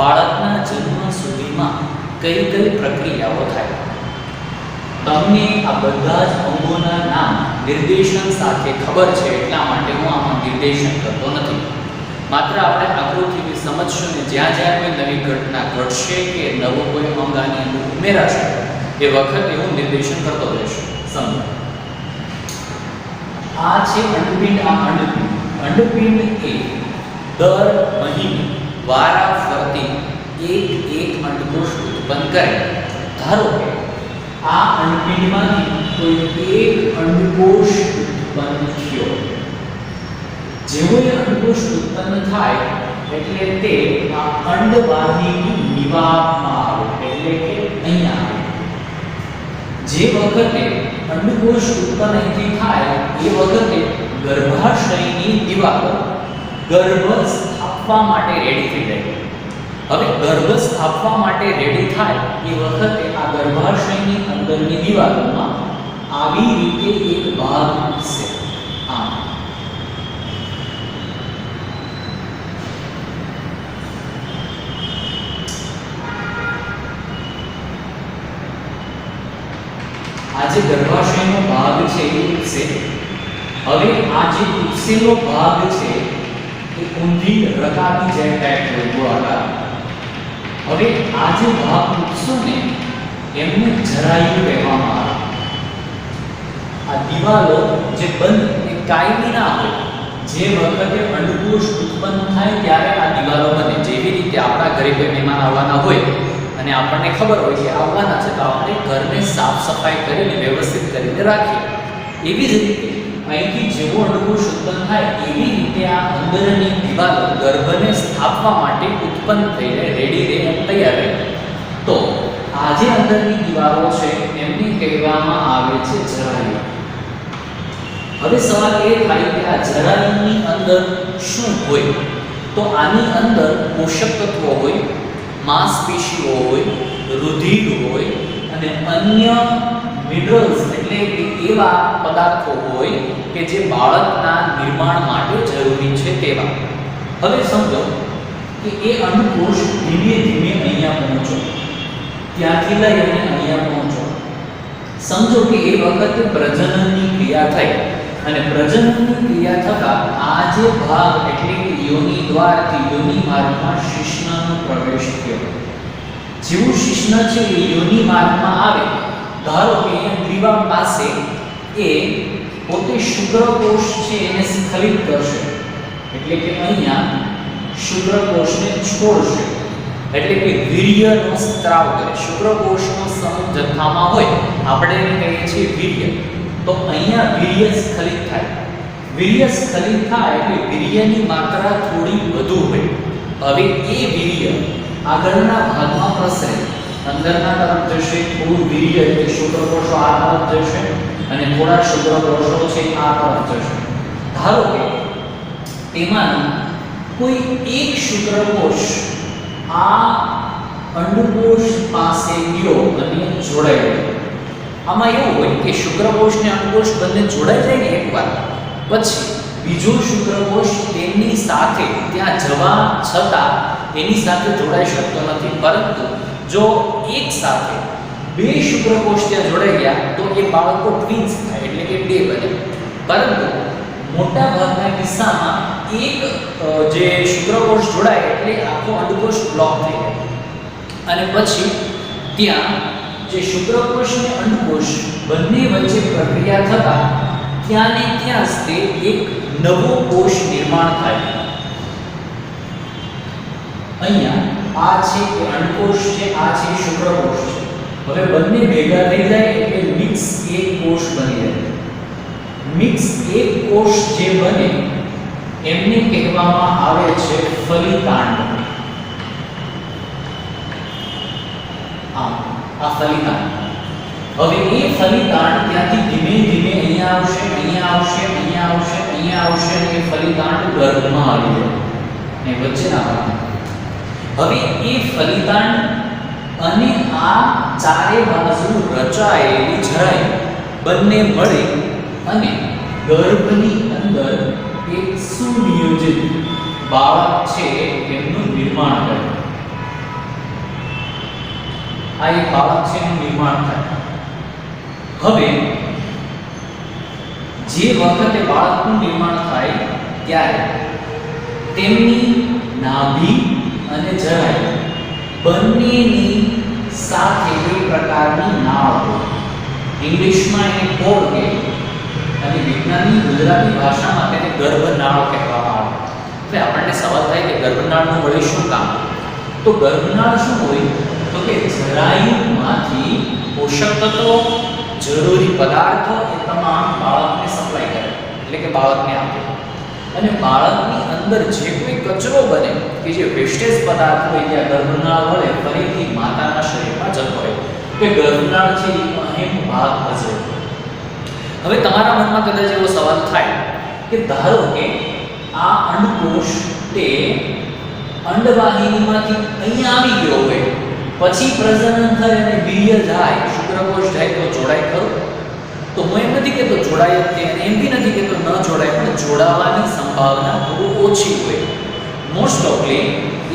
બાળકના જન્મ સુધીમાં કઈ કઈ પ્રક્રિયાઓ થાય? તમને આ બધા જ અંગોના નામ નિર્દેશન સાથે ખબર છે, એટલા માટે હું આમાં નિર્દેશન કરતો નથી. માત્ર આપણે આકૃતિથી સમજશું ને જ્યાં જ્યાં કોઈ નવી ઘટના ઘટશે કે નવો કોઈ અંગ આની અંદર ઉમેરાશે એ વખતે હું નિર્દેશન કરતો રહીશ. સમજો, આ છે અંડપિંડ. આ અંડપિંડ એ દર મહિને વારાફરતી એક અંડકોષ ઉત્પન્ન કરે. ધારો કે આ અંડપિંડમાંથી કોઈ એક અંડકોષ ઉત્પન્ન થયો. જેવો એ અંડકોષ ઉત્પન્ન થાય એટલે તે આ અંડવાહિની નિવાહમાં આવે, એટલે કે અહીંયા આવે. જે વખતે અંડકોષ ઉત્પન્ન અહીંથી થાય એ વખતે ગર્ભાશયની દિવાલો ગર્ભ સ્થાપવા માટે રેડી થઈ જાય. હવે ગર્ભ સ્થાપવા માટે રેડી થાય એ વખતે આ ગર્ભાશયની અંદરની દિવાલોમાં આવી રીતે એક ભાગ છે. આમ આ જે ગર્ભાશયનો ભાગ છે એ ઉપસે. હવે આ જે ઉપસેલો ભાગ છે એ ઊંધી રકાબી જેમ ટાઈપ ગોળાકાર. હવે આ જે ભાગ ઉપસો ને એમને જરાયુ કહેવામાં આવે. આ દિવાલો જે બંધ એ કાયમી ના હોય. જે વખતે અંડકોષ ઉત્પન્ન થાય ત્યારે આ દિવાલો બને. જેવી રીતે આપણા ઘરે કોઈ મહેમાન આવવાના હોય અને આપણને ખબર હોય કે આવવાના છે, તો આપણે ઘરને સાફ સફાઈ કરીને વ્યવસ્થિત કરીને રાખીએ. એવી જ રીતે અહીંથી જેવો અંડકોષ ઉત્પન્ન થાય એવી રીતે આ અંદરની દિવાલો ગર્ભને સ્થાપવા માટે ઉત્પન્ન થઈને રેડી રહે, તૈયાર રહે. તો આ જે અંદરની દિવાલો છે એમને કહેવામાં આવે છે જરાયુ. હવે સવાલ એ થાય કે આ જરાયુની અંદર શું હોય? તો આની અંદર પોષક તત્વો હોય, માંસપેશીઓ હોય, રુધિર હોય અને અન્ય મિનરલ્સ એટલે કે એવા પદાર્થો હોય કે જે બાળકના નિર્માણ માટે જરૂરી છે તેવા. હવે સમજો કે એ અંડકોષ ધીમે ધીમે અહીંયા પહોંચો, ત્યાંથી લઈ અને અહીંયા પહોંચો. સમજો કે એ વખતે પ્રજનનની ક્રિયા થઈ અને પ્રજનનની ક્રિયા થતાં આ જે ભાગ એટલે કે યોનિ દ્વારથી યોનિ માર્ગમાં શિશ્નનો પ્રવેશ થયો. જેવું શિશ્ન છે એ યોનિ માર્ગમાં આવે, ધારો કે ગ્રીવા પાસે એ પોતે શુક્રકોષ છે એને સ્ખલિત કરશે, એટલે કે અહીંયા શુક્રકોષને છોડશે, એટલે કે વીર્યનો સ્ત્રાવ કરે. શુક્રકોષનો સમૂહ જથ્થામાં હોય આપણે એને કહીએ છીએ વીર્ય. તો અહીંયા વીર્ય સ્ખલિત થાય. વીર્ય સ્ખલિત થાય એટલે વીર્યની માત્રા થોડી વધુ હોય. હવે એ વીર્ય આગળના ભાગમાં પ્રસરે, અંદરના તરફ જશે. થોડું વીર્ય એટલે શુક્રકોષો આ તરફ જશે અને થોડા શુક્રકોષો છે આ તરફ જશે. ધારો કે તેમાંનો કોઈ એક શુક્રકોષ આ અંડકોષ પાસે ગયો અને જોડાયો. આમાં એવું હોય કે શુક્રકોષ ને અંડકોષ બંને જોડાઈ જાય ને એકવાર, પછી બીજો શુક્રકોષ તેની સાથે ત્યાં જવા છતાં એની સાથે જોડાઈ શકતો નથી. પરંતુ જો એક સાથે બે શુક્રકોષ ત્યાં જોડાઈ ગયા તો એ બાળકો ટ્વિન્સ થાય, એટલે કે બે બને. પરંતુ મોટા ભાગના કિસ્સામાં એક જે શુક્રકોષ જોડાય એટલે આખો અંડકોષ બ્લોક થઈ જાય અને પછી ત્યાં જે શુક્રકોષ અને અંડકોષ બંને વચ્ચે પ્રક્રિયા થતાં ત્યાં ને ત્યાં જ તે એક નવો કોષ નિર્માણ થાય. અહીંયા આ છે એ અંડકોષ છે, આ છે શુક્રકોષ છે. હવે બંને ભેગા થઈ જાય એટલે મિક્સ એક કોષ બની જાય. મિક્સ એક કોષ જે બને એમને કહેવામાં આવે છે ફલિતાંડ. આ ફલિતાંડ. હવે એ ફલિતાંડ ત્યાંથી ધીમે ધીમે અહીંયા આવશે, અહીંયા આવશે, અહીંયા આવશે, અહીંયા આવશે અને એ ફલિતાંડ ગર્ભમાં આવી જાય ને વચ્ચેના ભાગમાં. હવે એ ફલિતાંડ અને આ ચારે બાજુ રચાયેલી જરાયુ બંને મળે અને ગર્ભની અંદર એક સુનિયોજિત બાળક છે એમનું નિર્માણ કરે. આ એક બાળક છે એનું નિર્માણ થાય. હવે જે વખતે બાળકનું નિર્માણ થાય ત્યારે તેમની નાભી અને જરાય બંનેની સાથે કોઈ પ્રકારની નાળ હોય. ઇંગ્લિશમાં એને કોડ કહે અને વિજ્ઞાનની ગુજરાતી ભાષામાં તેને ગર્ભનાળ કહેવામાં આવે. હવે આપણને સવાલ થાય કે ગર્ભનાળનું વળે શું કામ? તો ગર્ભનાળ શું હોય? તો કે જરાયુમાંથી પોષક તત્વો, જરૂરી પદાર્થો એ તમામ બાળકને સપ્લાય કરે, એટલે કે બાળકને આપે. અને બાળકની અંદર જે કોઈ કચરો બને કે જે વેસ્ટેજ પદાર્થ હોય ત્યાં ગર્ભનાળ વડે ફરીથી માતાના શરીરમાં જતો રહે. તો ગર્ભનાળ છે એ અહેમ ભાગ ભજવે. હવે તમારા મનમાં કદાચ એવો સવાલ થાય કે ધારો કે આ અંડકોષ તે અંડવાહિનીમાંથી અહીંયા આવી ગયો હોય, પછી પ્રજનન થાય અને વીર્ય જાય, શુક્રકોષ જાય તો જોડાય ખરું? તો હું એમ નથી કહેતો જોડાય જ તે, એમ બી નથી કહેતો ન જોડાય, પણ જોડાવાની સંભાવના બહુ ઓછી હોય. મોસ્ટ ઓફલી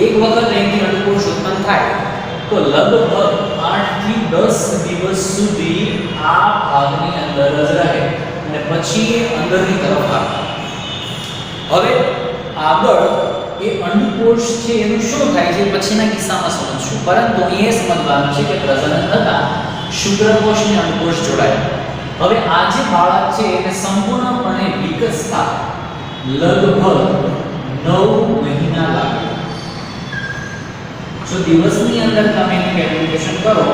એક વખત અહીંથી અંડકોષ ઉત્પન્ન થાય તો લગભગ 8 થી 10 દિવસ સુધી આ ભાગની અંદર જ રહે અને પછી એ અંદરની તરફ આવે. હવે આગળ એ અંડકોષ છે એનું શું થાય છે પછીના કિસ્સામાં સમજશું, પરંતુ એ સમજવાનું છે કે પ્રજનન થતા શુક્રકોષ અને અંડકોષ જોડાય. હવે આ જે બાળક છે એને સંપૂર્ણપણે વિકસતા લગભગ 9 મહિના લાગે. જો દિવસની અંદર તમે એનું કેલ્ક્યુલેશન કરો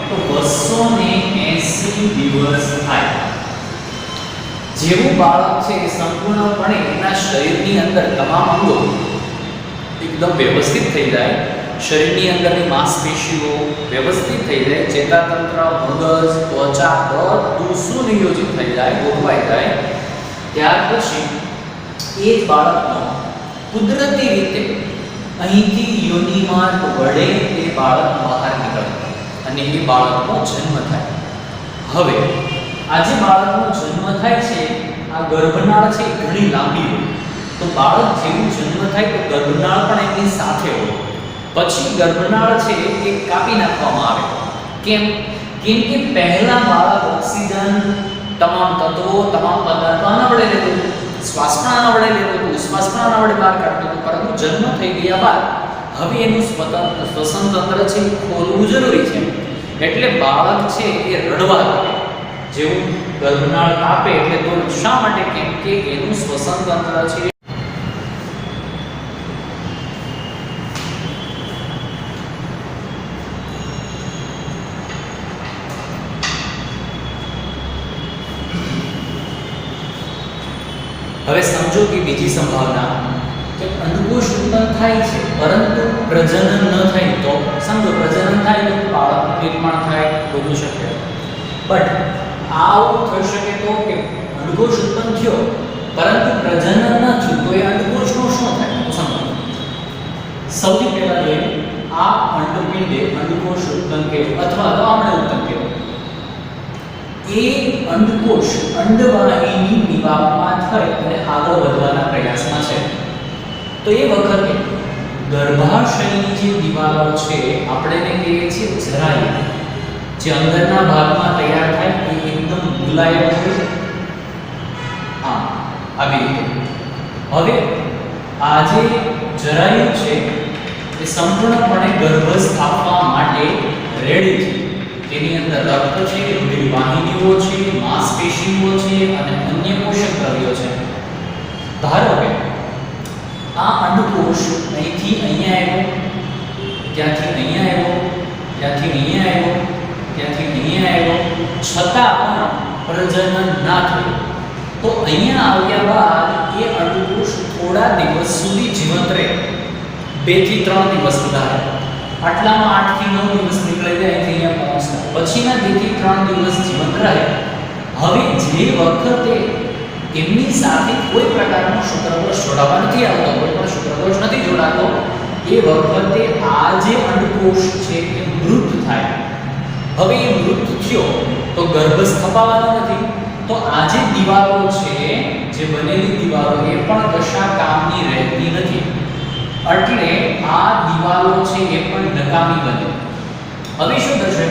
તો 280 દિવસ થાય. જેવું બાળક છે એ સંપૂર્ણપણે એના શરીરની અંદર તમામ અંગો એકદમ વ્યવસ્થિત થઈ જાય, શરીરની અંદરની માંસપેશીઓ વ્યવસ્થિત થઈ જાય, ચેતાતંત્ર, મગજ, ત્વચા બધું સુનિયોજિત થઈ જાય, ગોઠવાઈ જાય, ત્યાર પછી એ જ બાળકનો કુદરતી રીતે અહીંથી યોનિમાર્ગ વડે એ બાળક બહાર નીકળે અને એ બાળકનો જન્મ થાય. હવે આ જે બાળકનો જન્મ થાય છે આ ગર્ભનાળ છે એ ઘણી લાંબી હોય. તો બાળક જેવું જન્મ થાય તો ગર્ભનાળ પણ એની સાથે હોય. પછી ગર્ભનાળ છે એ કાપી નાખવામાં આવે. કેમ? કેમ કે પહેલા બાળક ઓક્સિજન, તમામ તત્વો, તમામ પદાર્થો આના વડે લેતું હતું, શ્વાસ પણ આના વડે લેતું હતું, ઉશ્વાસ પણ આના વડે બહાર કાઢતું હતું. પરંતુ જન્મ થઈ ગયા બાદ હવે એનું શ્વસન તંત્ર છે એ ખોલવું જરૂરી છે. એટલે બાળક છે એ રડવા લાગે. જેવું ગર્ભનાળ કાપે એટલે તો શા માટે? કેમ કે એનું શ્વસન તંત્ર છે હવે સમજો કે બીજી સંભાવના કે અંડકોષ ઉત્પન્ન થાય છે પરંતુ પ્રજનન ન થાય. તો સમજો પ્રજનન થાય તો બાળકનું નિર્માણ થાય, બધું શક્ય. બટ આવું થઈ શકે તો કે અંડકોષ ઉત્પન્ન થયો પરંતુ પ્રજનન ન થયું તો એ અંડકોષનું શું થાય? સમજો સૌથી પહેલા જોઈએ આ અંડપિંડે અંડકોષ ઉત્પન્ન કર્યો અથવા તો આપણે ઉત્પન્ન કર્યો. એ અંડકોષ અંડવાહિની દીવાલમાં થઈ અને આગળ વધવાના પ્રયાસમાં છે. તો એ વખતે ગર્ભાશયની જે દીવાલો છે આપણે એને કહીએ છીએ જરાયુ. જે અંદરના ભાગમાં તૈયાર થાય એ એકદમ મુલાયમ હોય. હા, આવી રીતે. હવે આ જે જરાયુ છે એ સંપૂર્ણપણે ગર્ભ સ્થાપવા માટે રેડી છે. તેની અંદર રક્ત છે, રુધિર વાહિનીઓ છે, માંસપેશીઓ છે અને અન્ય પોષક દ્રવ્યો છે. ધારો કે આ અંડકોષ અહીંથી અહીંયા આવ્યો, ત્યાંથી અહીંયા આવ્યો, ત્યાંથી અહીંયા આવ્યો, ત્યાંથી અહીંયા આવ્યો, છતાં પણ પ્રજનન ના થયું. તો અહીંયા આવ્યા બાદ એ અંડકોષ થોડા દિવસ સુધી જીવંત રહે, 2 થી 3 દિવસ વધારે. આટલામાં 8 થી 9 દિવસ નીકળી જાય અહીંયા પહોંચતા. પછીના 2 થી 3 દિવસ જીવંત રહે. હવે જે વખતે એમની સાથે કોઈ પ્રકારનો શુક્રકોષ જોડાવા નથી આવતો, કોઈ પણ શુક્રકોષ નથી જોડાતો, એ વખતે આ જે અંડકોષ છે એ મૃત થાય. હવે એ મૃત થયો તો ગર્ભ સ્થપાવાનો નથી. તો આ જે દીવાલો છે, જે બનેલી દીવાલો એ પણ કશા કામની રહેતી નથી. એટલે આ દીવાલો છે એ પણ નકામી બને. હવે શું થશે,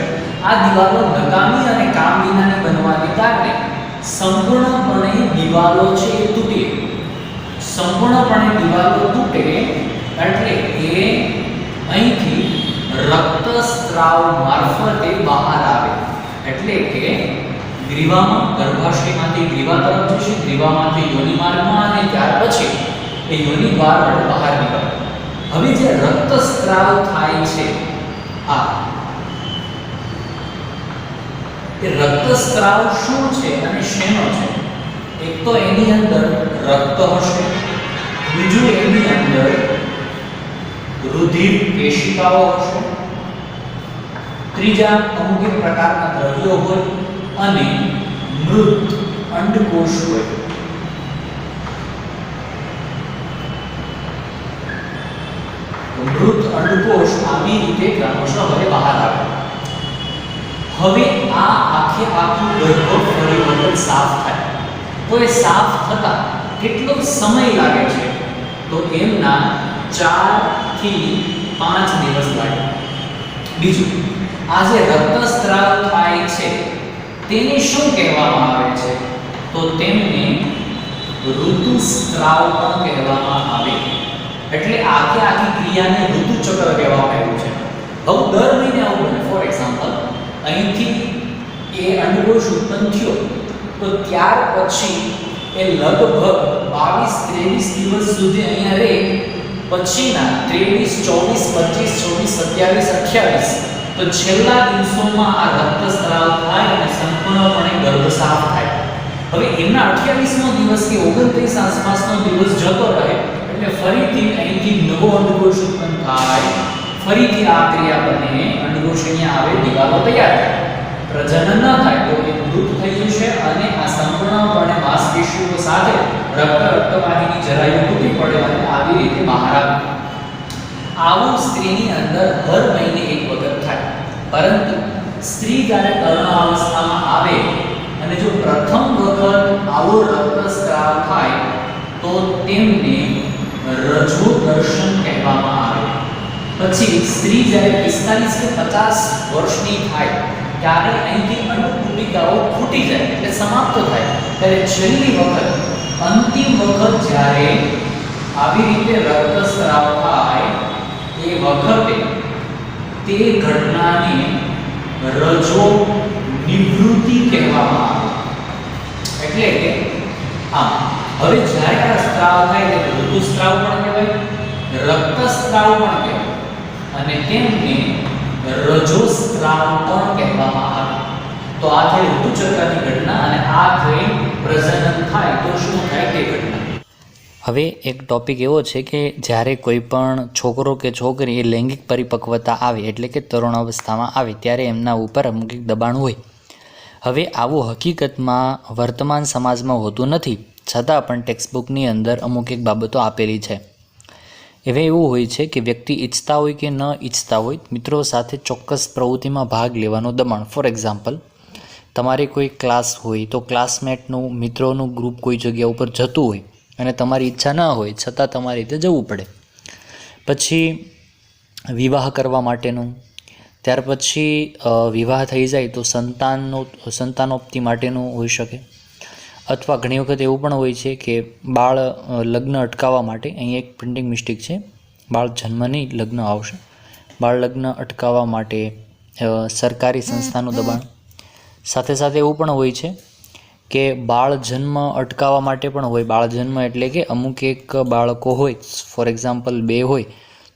આ દિવાલો નકામી અને કામ વિનાની બનવાને કારણે સંપૂર્ણપણે દિવાલો છે એ તૂટે. સંપૂર્ણપણે દિવાલો તૂટે એટલે કે અહીંથી રક્તસ્રાવ મારફતે બહાર આવે. એટલે કે ગ્રીવામાં, ગર્ભાશયમાંથી ગ્રીવા તરફ જશે, ગ્રીવામાંથી યોનિ માર્ગમાં અને ત્યાર પછી એ યોનિ દ્વાર વડે બહાર નીકળે. હવે જે રક્તસ્રાવ થાય છે, આ એ રક્તસ્રાવ શું છે અને શેનો છે? એક તો એની અંદર રક્ત હશે, બીજું એની અંદર રુધિર કેશિકાઓ હશે, ત્રીજા અમુક એક પ્રકારના દ્રવ્યો હોય અને મૃત અંડકોષ હોય. મૃત અંડકોષ આવી રીતે ક્રમશઃ હવે બહાર આવે. હવે આ આખું ગર્ભ ફરી વખત સાફ થાય. તો એ સાફ થતા કેટલો સમય લાગે છે? તો એમના 4 થી 5 દિવસ લાગે. બીજું, આ જે રક્તસ્રાવ થાય છે તેને શું કહેવામાં આવે છે? તો તેમને ઋતુસ્રાવ પણ કહેવામાં આવે. એટલે આખી ક્રિયાને ઋતુચક્ર કહેવામાં આવ્યું છે. હવે દર મહિને આવું બને. ફોર એક્ઝામ્પલ, અહીંથી એ અંડકોષ ઉત્પન્ન થયો તો ત્યાર પછી એ લગભગ 22-23 દિવસ સુધી અહીંયા રહે. પછીના 23, 24, 25, 26, 27, 28 તો છેલ્લા દિવસોમાં આ રક્તસ્રાવ થાય અને સંપૂર્ણપણે ગર્ભ સાફ થાય. હવે એમના 28મો દિવસ કે 29 આસપાસનો દિવસ જતો રહે એટલે ફરીથી અહીંથી નવો અંડકોષ ઉત્પન્ન થાય, ફરીથી આ ક્રિયા બને, અંડકોષ અહીંયા આવે, દિવાલો તૈયાર થાય. પ્રજનન ન થાય તો એ મૃત થઈ જશે અને આ સંપૂર્ણપણે માંસપેશીઓ સાથે રક્તવાહિની જરાયું તૂટી પડે અને આવી રીતે બહાર આવે. આવું સ્ત્રીની અંદર હર મહિને એક વખત થાય. પરંતુ સ્ત્રી જ્યારે તરુણાવસ્થામાં આવે અને જો પ્રથમ વખત આવો રક્તસ્રાવ થાય તો તેમને રજો દર્શન કહેવામાં આવે. પછી સ્ત્રી જ્યારે 45 કે 50 વર્ષની થાય ત્યારે અહીંથી અંડકુટિકાઓ ફૂટી જાય એટલે સમાપ્ત થાય. ત્યારે છેલ્લી વખત, અંતિમ વખત જ્યારે આવી રીતે રક્તસ્રાવ થાય એ વખતે તે ઘટનાને રજો નિવૃત્તિ કહેવામાં આવે. એટલે કે હવે જ્યારે આ સ્ત્રાવ થાય એટલે ઋતુસ્ત્રાવ પણ કહેવાય, રક્તસ્ત્રાવ પણ કહેવાય અને તેમને રજોસ્ત્રાવ પણ કહેવામાં આવે. તો આ થઈ ઋતુચક્રની ઘટના અને આ થઈ પ્રજનન થાય તો શું થાય તે ઘટના. હવે એક ટૉપિક એવો છે કે જ્યારે કોઈ પણ છોકરો કે છોકરી એ લૈંગિક પરિપક્વતા આવે એટલે કે તરુણાવસ્થામાં આવે ત્યારે એમના ઉપર અમુક એક દબાણ હોય. હવે આવું હકીકતમાં વર્તમાન સમાજમાં હોતું નથી, છતાં પણ ટેક્સ્ટબુકની અંદર અમુક એક બાબતો આપેલી છે. હવે એવું હોય છે કે વ્યક્તિ ઈચ્છતા હોય કે ન ઈચ્છતા હોય, મિત્રો સાથે ચોક્કસ પ્રવૃત્તિમાં ભાગ લેવાનો દબાણ. ફોર એક્ઝામ્પલ, તમારે કોઈ ક્લાસ હોય તો ક્લાસમેટનું, મિત્રોનું ગ્રુપ કોઈ જગ્યા ઉપર જતું હોય અને તમારી ઈચ્છા ન હોય છતાં તમારી રીતે જવું પડે. પછી વિવાહ કરવા માટેનું, ત્યાર પછી વિવાહ થઈ જાય તો સંતાનોત્પત્તિ માટેનું હોઈ શકે. અથવા ઘણી વખત એવું પણ હોય છે કે બાળ લગ્ન અટકાવવા માટે, અહીં એક પ્રિન્ટિંગ મિસ્ટેક છે, બાળ જન્મની લગ્ન આવશે, બાળ લગ્ન અટકાવવા માટે સરકારી સંસ્થાનું દબાણ. સાથે સાથે એવું પણ હોય છે કે બાળ જન્મ અટકાવવા માટે પણ હોય. બાળ જન્મ એટલે કે અમુક એક બાળકો હોય, ફોર એક્ઝામ્પલ 2 હોય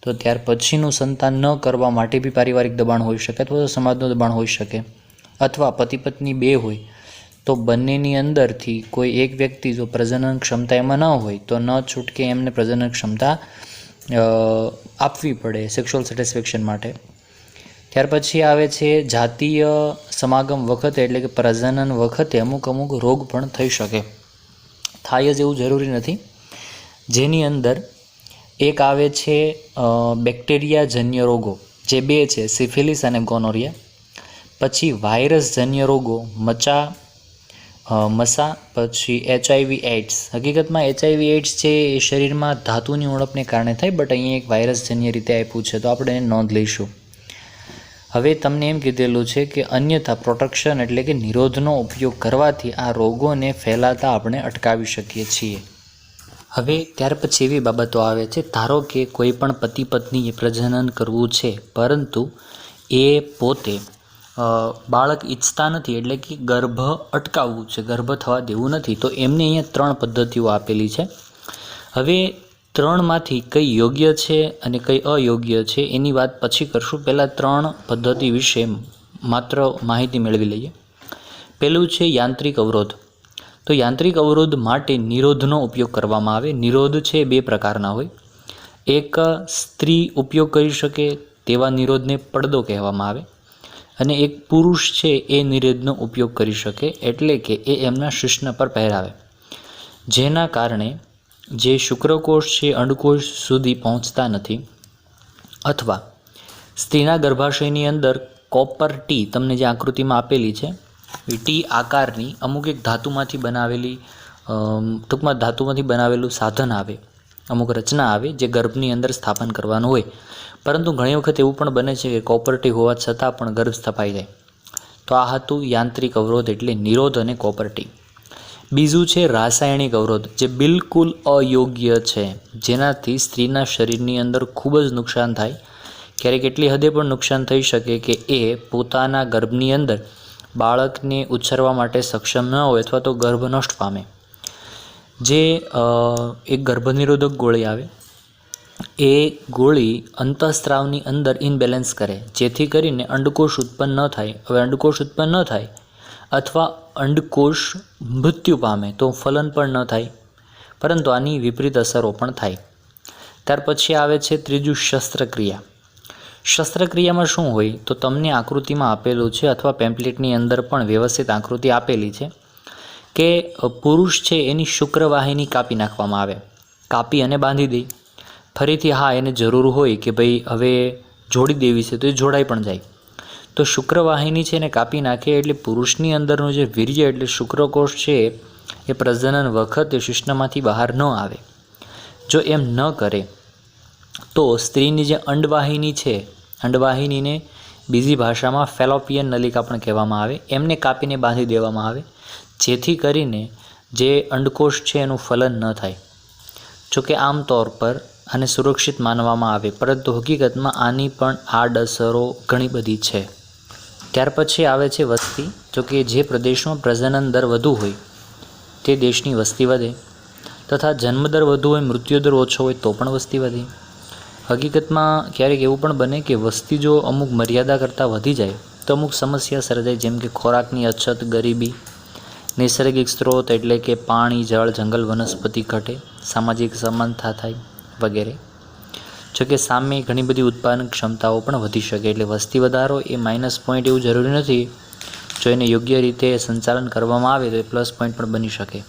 તો ત્યાર પછીનું સંતાન ન કરવા માટે બી પારિવારિક દબાણ હોઈ શકે અથવા તો સમાજનું દબાણ હોઈ શકે. અથવા પતિ પત્ની 2 હોય તો બંનેની અંદરથી કોઈ એક વ્યક્તિ જો પ્રજનન ક્ષમતા એમાં ન હોય તો ન છૂટકે એમને પ્રજનન ક્ષમતા આપવી પડે સેક્સ્યુઅલ સેટિસ્ફેક્શન માટે. ત્યાર પછી આવે છે જાતીય સમાગમ વખતે એટલે કે પ્રજનન વખતે અમુક રોગ પણ થઈ શકે. થાય જ એવું જરૂરી નથી. જેની અંદર એક આવે છે બેક્ટેરિયાજન્ય રોગો, જે 2 છે, સિફિલિસ અને ગોનોરિયા. પછી વાયરસજન્ય રોગો, મસા, પછી HIV એઇડ્સ. હકીકતમાં HIV એઇડ્સ છે એ શરીરમાં ધાતુની ઉણપને કારણે થાય, બટ અહીંયા એક વાયરસજન્ય રીતે આપ્યું છે તો આપણે એને નોંધ લઈશું. હવે તમને એમ કીધેલું છે કે અન્યથા પ્રોટેક્શન એટલે કે નિરોધનો ઉપયોગ કરવાથી આ રોગોને ફેલાતા આપણે અટકાવી શકીએ છીએ. હવે ત્યાર પછી એવી બાબતો આવે છે, ધારો કે કોઈ પણ પતિ પત્નીએ પ્રજનન કરવું છે પરંતુ એ પોતે બાળક ઈચ્છતા નથી, એટલે કે ગર્ભ અટકાવવું છે, ગર્ભ થવા દેવું નથી, તો એમને અહીંયા 3 પદ્ધતિઓ આપેલી છે. હવે 3માંથી કઈ યોગ્ય છે અને કઈ અયોગ્ય છે એની વાત પછી કરશું. પહેલાં 3 પદ્ધતિ વિશે માત્ર માહિતી મેળવી લઈએ. પહેલું છે યાંત્રિક અવરોધ. તો યાંત્રિક અવરોધ માટે નિરોધનો ઉપયોગ કરવામાં આવે. નિરોધ છે 2 પ્રકારના હોય. એક સ્ત્રી ઉપયોગ કરી શકે તેવા નિરોધને પડદો કહેવામાં આવે, અને એક પુરુષ છે એ નિરોધનો ઉપયોગ કરી શકે, એટલે કે એ એમના શિશ્ન પર પહેરાવે, જેના કારણે જે શુક્રકોષ છે અંડકોષ સુધી પહોંચતા નથી, અથવા સ્ત્રીના ગર્ભાશયની અંદર કોપર ટી, તમને જે આકૃતિમાં આપેલી છે એ ટી આકારની અમુક એક ધાતુમાંથી બનાવેલી, ટૂંકમાં ધાતુમાંથી બનાવેલું સાધન આવે, અમુક રચના આવે જે ગર્ભની અંદર સ્થાપન કરવાનું હોય. પરંતુ ઘણી વખત એવું પણ બને છે કે કોપર ટી હોવા છતાં પણ ગર્ભ સ્થપાઈ જાય. તો આ હતું યાંત્રિક અવરોધ એટલે નિરોધ અને કોપર ટી. બીજું છે રાસાયણિક અવરોધ, જે બિલકુલ અયોગ્ય છે, જેનાથી સ્ત્રીના શરીરની અંદર ખૂબ જ નુકસાન થાય. ક્યારેક એટલી હદે પણ નુકસાન થઈ શકે કે એ પોતાના ગર્ભની અંદર બાળકને ઉછેરવા માટે સક્ષમ ન હોય અથવા તો ગર્ભ નષ્ટ પામે. જે એક ગર્ભનિરોધક ગોળી આવે, એ ગોળી અંતઃસ્ત્રાવની અંદર ઇનબેલેન્સ કરે, જેથી કરીને અંડકોષ ઉત્પન્ન ન થાય. હવે અંડકોષ ઉત્પન્ન ન થાય અથવા અંડકોષ મૃત્યુ પામે તો ફલન પણ ન થાય, પરંતુ આની વિપરીત અસરો પણ થાય. ત્યાર પછી આવે છે ત્રીજું શસ્ત્રક્રિયા. શસ્ત્રક્રિયામાં શું હોય તો તમને આકૃતિમાં આપેલું છે, અથવા પેમ્પલેટની અંદર પણ વ્યવસ્થિત આકૃતિ આપેલી છે કે પુરુષ છે એની શુક્રવાહિની કાપી નાખવામાં આવે, કાપી અને બાંધી દે. ફરીથી હા એને જરૂર હોય કે ભાઈ હવે જોડી દેવી છે તો એ જોડાઈ પણ જાય. તો શુક્રવાહિની છે એને કાપી નાખે એટલે પુરુષની અંદરનું જે વીર્ય એટલે શુક્રકોષ છે એ પ્રજનન વખતે શિશ્નમાંથી બહાર ન આવે. જો એમ ન કરે તો સ્ત્રીની જે અંડવાહિની છે, અંડવાહિનીને બીજી ભાષામાં ફેલોપિયન નલિકા પણ કહેવામાં આવે, એમને કાપીને બાંધી દેવામાં આવે, જેથી કરીને જે અંડકોષ છે એનું ફલન ન થાય. જોકે આમતોર પર આને સુરક્ષિત માનવામાં આવે, પરંતુ હકીકતમાં આની પણ આડઅસરો ઘણી બધી છે. ત્યાર પછી આવે છે વસ્તી. જોકે જે પ્રદેશમાં પ્રજનન દર વધુ હોય તે દેશની વસ્તી વધે, તથા જન્મદર વધુ હોય મૃત્યુદર ઓછો હોય તો પણ વસ્તી વધે. હકીકતમાં ક્યારેક એવું પણ બને કે વસ્તી જો અમુક મર્યાદા કરતાં વધી જાય તો અમુક સમસ્યા સર્જાય, જેમ કે ખોરાકની અછત, ગરીબી, નૈસર્ગિક સ્ત્રોત એટલે કે પાણી, જળ, જંગલ, વનસ્પતિ ઘટે, સામાજિક સમાનતા થાય વગેરે. જોકે સામે ઘણી બધી ઉત્પાદન ક્ષમતાઓ પણ વધી શકે. એટલે વસ્તી વધારો એ માઇનસ પોઈન્ટ એવું જરૂરી નથી, જો એને યોગ્ય રીતે સંચાલન કરવામાં આવે તો એ પ્લસ પોઈન્ટ પણ બની શકે.